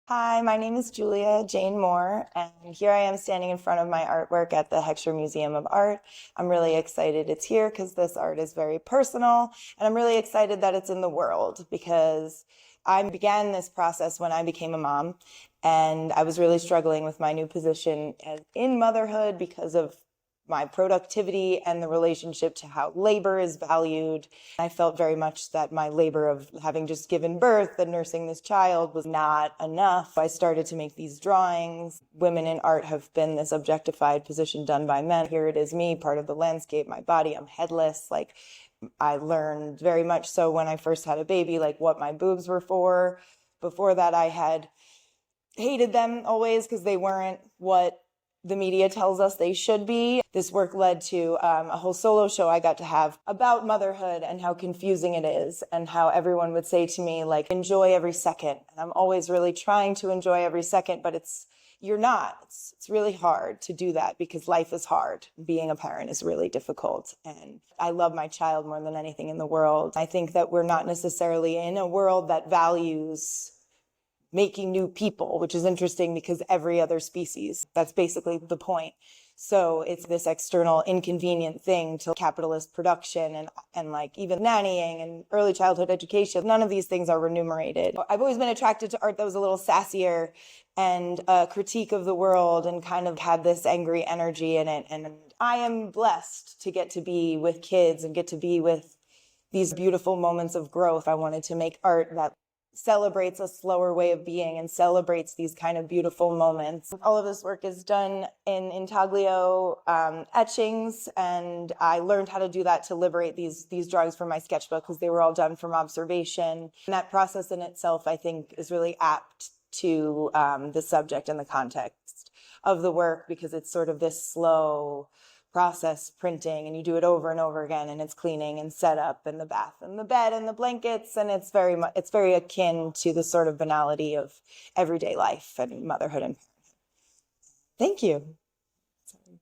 Hi, my name is Julia Jane Moore, and here I am standing in front of my artwork at the Heckscher Museum of Art. I'm really excited it's here because this art is very personal, and I'm really excited that it's in the world because I began this process when I became a mom, and I was really struggling with my new position in motherhood because of my productivity and the relationship to how labor is valued. I felt very much that my labor of having just given birth and nursing this child was not enough. I started to make these drawings. Women in art have been this objectified position done by men. Here it is me, part of the landscape, my body, I'm headless. Like, I learned very much so when I first had a baby, like what my boobs were for. Before that, I had hated them always because they weren't what the media tells us they should be. This work led to a whole solo show I got to have about motherhood and how confusing it is, and how everyone would say to me, like, enjoy every second. And I'm always really trying to enjoy every second, but you're not. It's really hard to do that because life is hard. Being a parent is really difficult. And I love my child more than anything in the world. I think that we're not necessarily in a world that values making new people, which is interesting because every other species, that's basically the point. So it's this external inconvenient thing to capitalist production and like even nannying and early childhood education. None of these things are remunerated. I've always been attracted to art that was a little sassier and a critique of the world and kind of had this angry energy in it. And I am blessed to get to be with kids and get to be with these beautiful moments of growth. I wanted to make art that celebrates a slower way of being and celebrates these kind of beautiful moments. All of this work is done in intaglio etchings, and I learned how to do that to liberate these drawings from my sketchbook because they were all done from observation. And that process in itself, I think, is really apt to the subject and the context of the work because it's sort of this slow process printing, and you do it over and over again, and it's cleaning and setup and the bath and the bed and the blankets, and it's very akin to the sort of banality of everyday life and motherhood and parenthood. Thank you. Sorry.